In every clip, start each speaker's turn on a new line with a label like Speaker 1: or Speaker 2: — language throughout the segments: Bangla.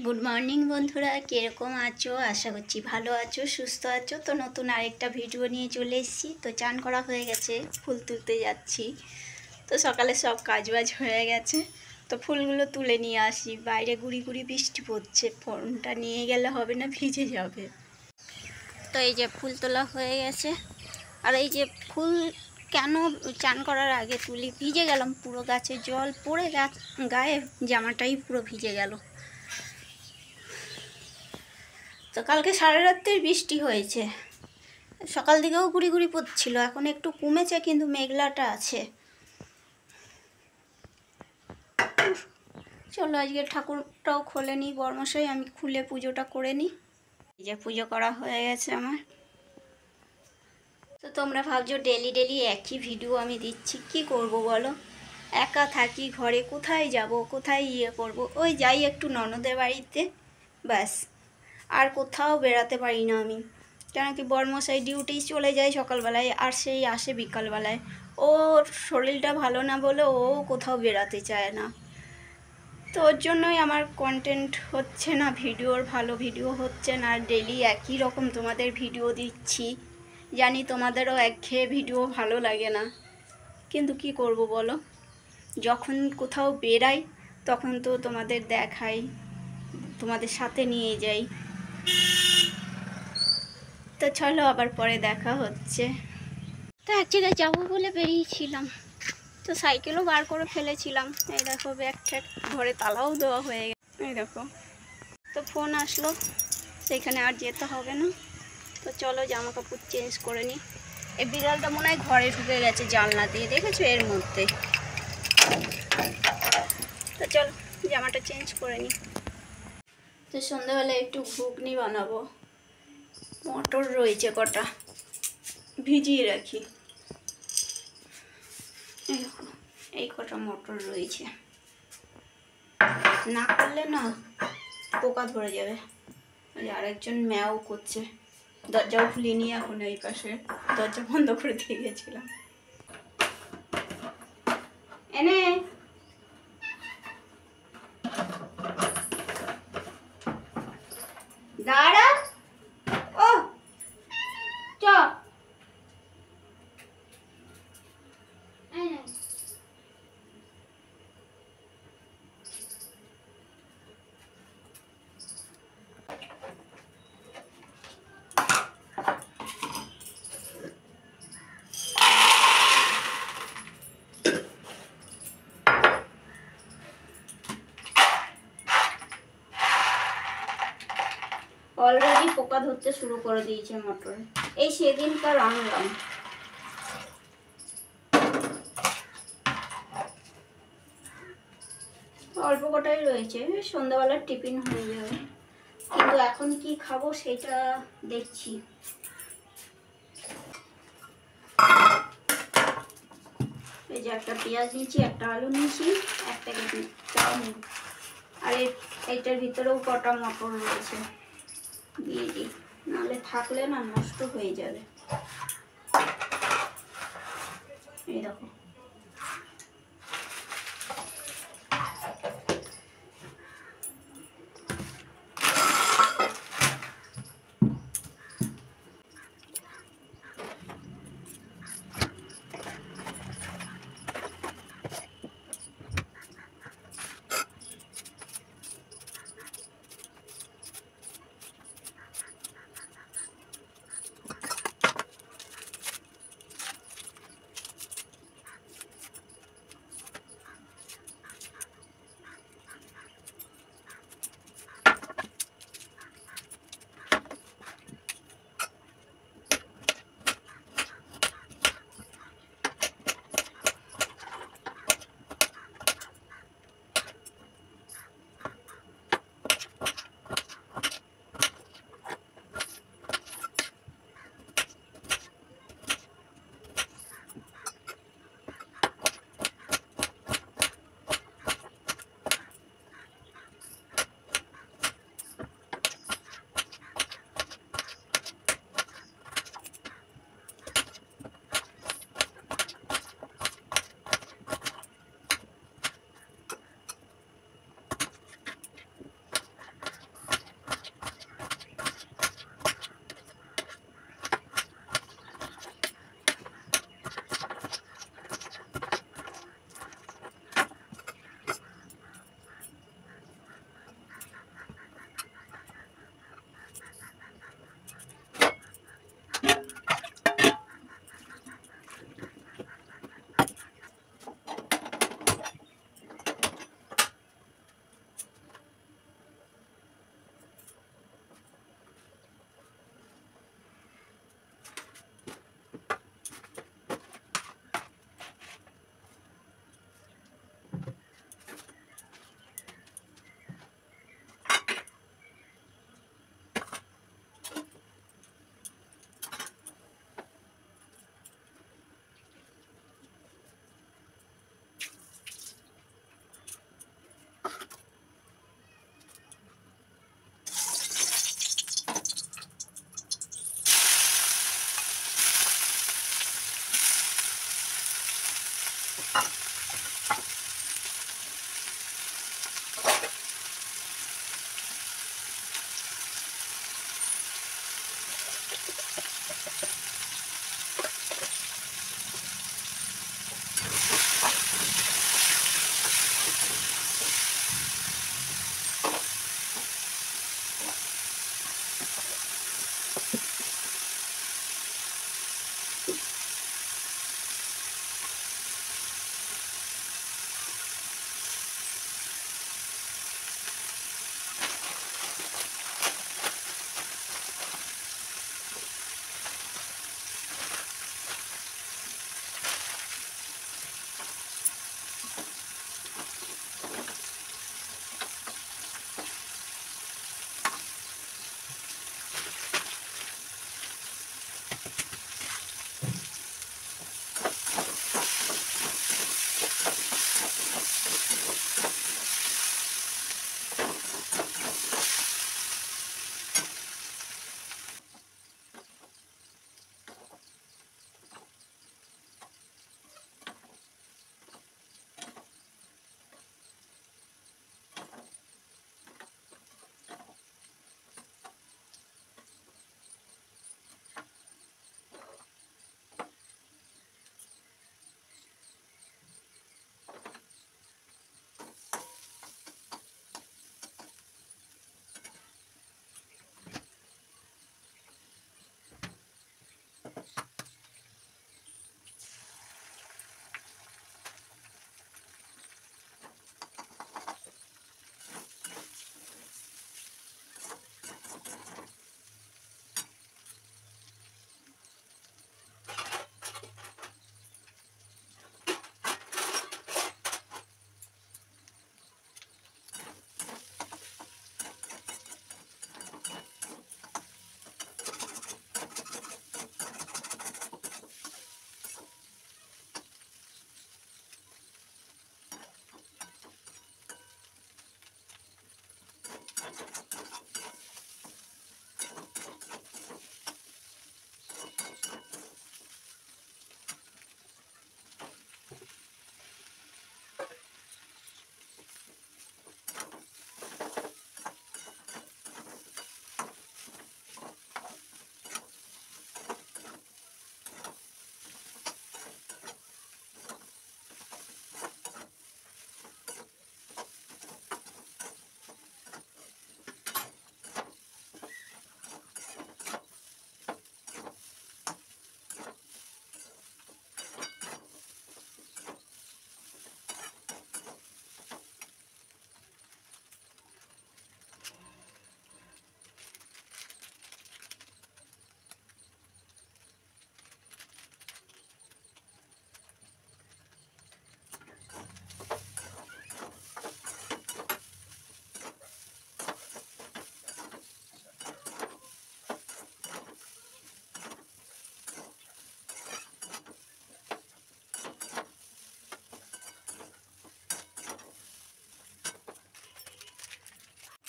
Speaker 1: গুড মর্নিং বন্ধুরা, কীরকম আছো? আশা করছি ভালো আছো, সুস্থ আছো। তো নতুন আরেকটা ভিডিও নিয়ে চলে এসেছি। তো চান করা হয়ে গেছে, ফুল তুলতে যাচ্ছি। তো সকালে সব কাজবাজ হয়ে গেছে, তো ফুলগুলো তুলে নিয়ে আসি। বাইরে গুড়ি গুড়ি বৃষ্টি পড়ছে, ফোনটা নিয়ে গেলে হবে না, ভিজে যাবে। তো এই যে ফুল তোলা হয়ে গেছে। আর এই যে ফুল কেন চান করার আগে তুলি, ভিজে গেলাম পুরো, গাছে জল পড়ে গায়ে জামাটাই পুরো ভিজে গেল। তো কালকে সারা রাত্রির বৃষ্টি হয়েছে, সকাল দিকেও গুড়ি গুড়ি পড়ছিল, এখন একটু কমেছে, কিন্তু মেঘলাটা আছে। চলো আজকে ঠাকুরটাও খোলে নিই, বর্মশাই আমি খুলে পুজোটা করে নিই। এই যে পুজো করা হয়ে গেছে আমার। তো তোমরা ভাবছো ডেলি ডেলি একই ভিডিও আমি দিচ্ছি, কি করব বলো? একা থাকি ঘরে, কোথায় যাব, কোথায় করব? ওই যাই একটু ননদের বাড়িতে, ব্যাস। আর কোথাও বেড়াতে পারি না আমি, কেন কি বর্মশাই ডিউটি চলে যায় সকালবেলায়, আর সেই আসে বিকালবেলায়। ওর শরীরটা ভালো না বলে ও কোথাও বেড়াতে চায় না। তো ওর জন্যই আমার কন্টেন্ট হচ্ছে না, ভিডিওর ভালো ভিডিও হচ্ছে না। ডেলি একই রকম তোমাদের ভিডিও দিচ্ছি, জানি তোমাদেরও একঘেয়ে ভিডিও ভালো লাগে না, কিন্তু কি করব বলো? যখন কোথাও বেরাই তখন তো তোমাদের দেখাই, তোমাদের সাথে নিয়ে যাই। তো চলো আবার পরে দেখা হচ্ছে। তো এক জায়গায় যাবো বলে বেরিয়েছিলাম, তো সাইকেলও বার করে ফেলেছিলাম। এই দেখো ব্যাগ ট্যাগ ঘরে তালাও দেওয়া হয়ে গেছে, এই দেখো। তো ফোন আসলো, সেখানে আর যেতে হবে না। তো চলো জামা কাপড় চেঞ্জ করে নিই। এই বিড়ালটা মনে হয় ঘরে ঢুকে গেছে জানলা দিয়ে, দেখেছো এর মধ্যে। তো চলো জামাটা চেঞ্জ করে নিই। তো সন্ধ্যাবেলায় একটু ঘুগনি বানাবো, মটর রয়েছে কটা, ভিজিয়ে রাখি। এই কটা মটর রয়েছে, না করলে না পোকা ধরে যাবে। ওই আরেকজন ম্যাও করছে, দরজাও খুলিনি এখন, এই পাশে দরজা বন্ধ করে দিয়ে গেছিলাম। এনে দাঁড়া, ও চ। অলরেডি পোকা ধরতে শুরু করে দিয়েছে মটরে, এই সেদিনকার আনলাম। অল্প কটাই রয়েছে, সন্ধ্যাবেলার টিফিন হয়ে যাবে। কিন্তু এখন কি খাবো সেটা দেখছি। এই যে একটা পেঁয়াজ নিয়েছি, একটা আলু নিয়েছি, এক প্যাকেট চাউমিন, আর এইটার ভিতরেও কটা মটর রয়েছে, দিয়ে দিই, নাহলে থাকলে না নষ্ট হয়ে যাবে। এই দেখো,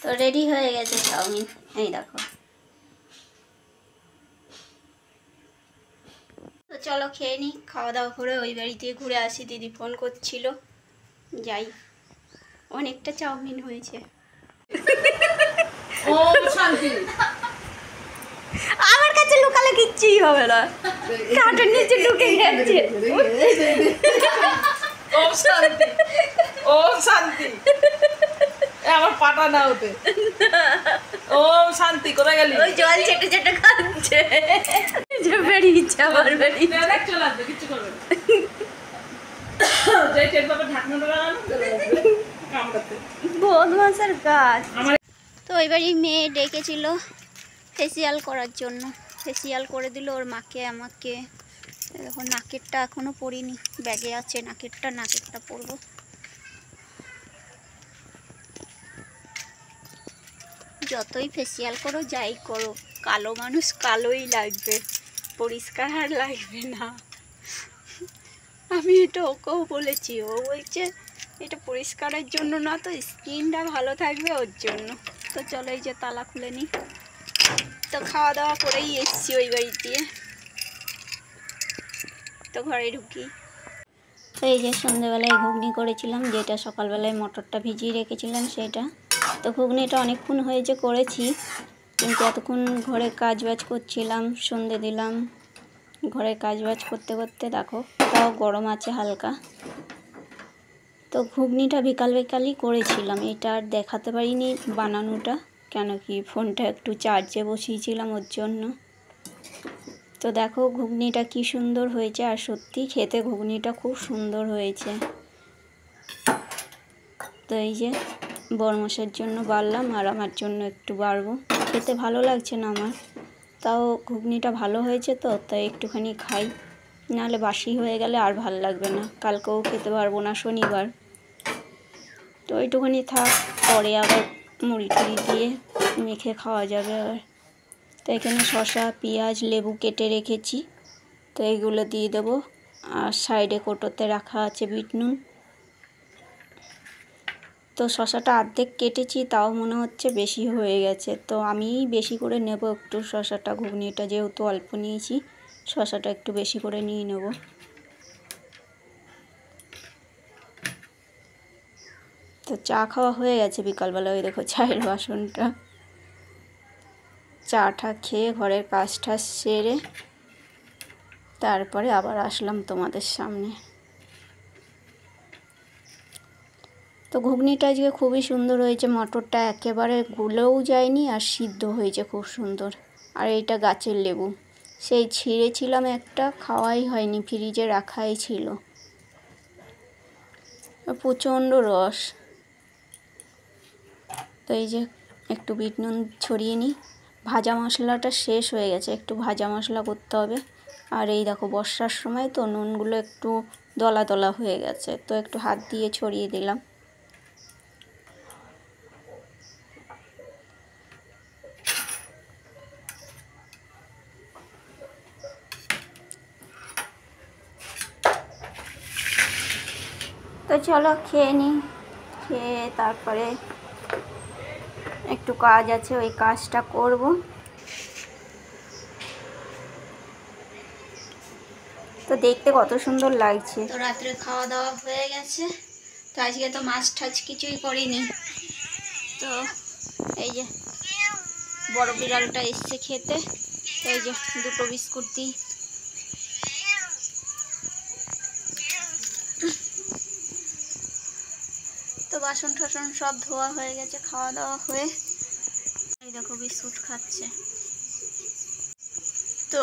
Speaker 1: তো রেডি হয়ে গেছে চাউমিন, এই দেখো। তো চলো খেয়ে নিই, খাওয়া দাওয়া করে ওই বাড়ি দিয়ে ঘুরে আসি। দিদি ফোন করছিল, যাই। অনেকটা চাউমিন হয়েছে। আমার কাছে লুকালে কিচ্ছুই হবে না, কাঠের নিচে ঢুকে গেছে।
Speaker 2: ওম শান্তি, ওম শান্তি। আমার পাটা না ওতে। ওম শান্তি, কোথায় গেলি?
Speaker 1: ওই জল চেটে চেটে খাচ্ছে, যে বেরিয়েছে আমার বেরিয়েছে।
Speaker 2: দেখ চলে আসবে, কিচ্ছু করবে না। যে টের পাবে ঢাকনাটা লাগানো, কামড়াতে।
Speaker 1: বদমাসের গাছ। তো এবারই মেয়ে ডেকেছিল ফেসিয়াল করার জন্য, ফেসিয়াল করে দিল ওর মাকে আমাকে। দেখো নাকেরটা এখনো পরিনি, ব্যাগে আছে নাকেরটা পরবো। যতই ফেসিয়াল করো যাই করো, কালো মানুষ কালোই লাগবে, পরিষ্কার আর লাগবে না। আমি এটা ওকেও বলেছি, ও বলছে এটা পরিষ্কারের জন্য না, তো স্কিনটা ভালো থাকবে ওর জন্য। তো চলো এই যে তালা খুলে নিই। তো খাওয়া দাওয়া করেই এসছি ওই বাড়ি দিয়ে, তো ঘরে ঢুকি। তো এই যে সন্ধ্যেবেলায় ঘুগনি করেছিলাম, যেটা সকালবেলায় মটরটা ভিজিয়ে রেখেছিলাম সেটা। তো ঘুগনিটা অনেকক্ষণ হয়েছে করেছি, কিন্তু এতক্ষণ ঘরে কাজবাজ করছিলাম, সন্ধে দিলাম। ঘরে কাজবাজ করতে করতে দেখো তাও গরম আছে হালকা। তো ঘুগনিটা বিকালই করেছিলাম, এটা আর দেখাতে পারিনি বানানোটা, কেন কি ফোনটা একটু চার্জে বসিয়েছিলাম ওর জন্য। তো দেখো ঘুগনিটা কি সুন্দর হয়েছে, আর সত্যি খেতে ঘুগনিটা খুব সুন্দর হয়েছে। তো এই যে বরমশের জন্য বাড়লাম, আর আমার জন্য একটু বাড়বো। খেতে ভালো লাগছে না আমার, তাও ঘুগনিটা ভালো হয়েছে, তো তাই একটুখানি খাই, নাহলে বাসি হয়ে গেলে আর ভাল লাগবে না, কালকেও খেতে পারবো না, শনিবার। তো ওইটুখানি থাক, পরে আবার মুড়ি টুড়ি দিয়ে মেখে খাওয়া যাবে আবার। তো এখানে শসা, পেঁয়াজ, লেবু কেটে রেখেছি, তো এইগুলো দিয়ে দেবো। আর সাইডে কোটোতে রাখা আছে বিট নুন। তো শশাটা অর্ধেক কেটেছি, তাও মনে হচ্ছে বেশি হয়ে গেছে। তো আমি বেশি করে নেব একটু শশাটা, ঘুগনিটা যেহেতু অল্প নিয়েছি, শশাটা একটু বেশি করে নিয়ে নেব। তো চা খাওয়া হয়ে গেছে বিকালবেলা, ওই দেখো চায়ের বাসনটা। চাটা খেয়ে ঘরের কাজ টাজ সেরে তারপরে আবার আসলাম তোমাদের সামনে। তো ঘুগনিটা আজকে খুবই সুন্দর হয়েছে, মটরটা একেবারে গুলেও যায়নি আর সিদ্ধ হয়েছে খুব সুন্দর। আর এইটা গাছের লেবু, সেই ছিঁড়েছিলাম একটা, খাওয়াই হয়নি, ফ্রিজে রাখাই ছিল, প্রচণ্ড রস। তো এই যে একটু বিট নুন ছড়িয়ে নিই। ভাজা মশলাটা শেষ হয়ে গেছে, একটু ভাজা মশলা করতে হবে। আর এই দেখো বর্ষার সময় তো নুনগুলো একটু দলা দলা হয়ে গেছে, তো একটু হাত দিয়ে ছড়িয়ে দিলাম। তো চলো খেয়ে নিই, খেয়ে তারপরে একটু কাজ আছে, ওই কাজটা করব। তো দেখতে কত সুন্দর লাগছে। তো রাত্রে খাওয়া দাওয়া হয়ে গেছে। তো আজকে তো মাছ টাছ কিছুই করিনি। তো এই যে বড় বিড়ালটা এসছে খেতে, তো এই যে দুটো বিস্কুট দিই। তো বাসন টাসন সব ধোয়া হয়ে গেছে, খাওয়া দাওয়া হয়ে এই দেখো বিস্কুট খাচ্ছে। তো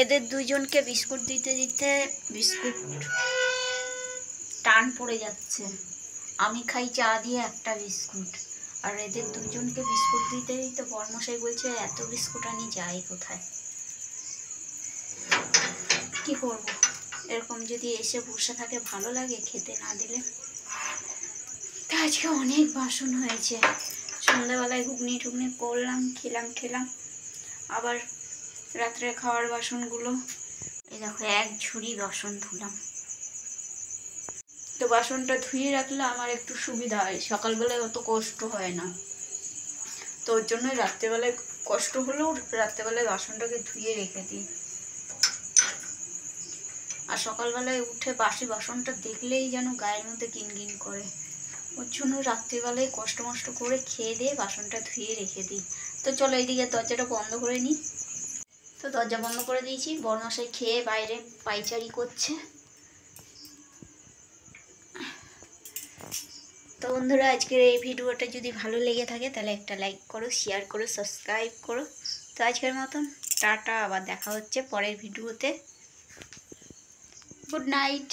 Speaker 1: এদের দুজনকে বিস্কুট দিতে দিতে বিস্কুট টান পড়ে যাচ্ছে। আমি খাই চা দিয়ে একটা বিস্কুট, আর এদের দুজনকে বিস্কুট দিতে দিতে বর্মশাই বলছে এত বিস্কুট আনি যাই কোথায়, কি করব। এরকম যদি এসে বসে থাকে ভালো লাগে খেতে না দিলে। তা আজকে অনেক বাসন হয়েছে, সন্ধ্যাবেলায় ঘুগনি টুগনি করলাম, খেলাম, আবার রাত্রে খাওয়ার বাসনগুলো এই দেখো এক ঝুড়ি বাসন ধুলাম। তো বাসনটা ধুয়ে রাখলে আমার একটু সুবিধা হয়, সকালবেলায় অত কষ্ট হয় না। তো ওর জন্যই রাত্রেবেলায় কষ্ট হলেও রাত্রেবেলায় বাসনটাকে ধুয়ে রেখে দিই। আর সকালবেলায় উঠে বাসি বাসনটা দেখলেই যেন গায়ের মধ্যে কিনকিন করে, ওর জন্য রাত্রিবেলায় কষ্ট মষ্ট করে খেয়ে দিয়ে বাসনটা ধুয়ে রেখে দিই। তো চলো এইদিকে দরজাটা বন্ধ করে নিই। তো দরজা বন্ধ করে দিয়েছি, বড়মশাই খেয়ে বাইরে পাইচারি করছে। তো বন্ধুরা আজকের এই ভিডিওটা যদি ভালো লেগে থাকে তাহলে একটা লাইক করো, শেয়ার করো, সাবস্ক্রাইব করো। তো আজকের মতন টাটা, আবার দেখা হচ্ছে পরের ভিডিওতে। Good night.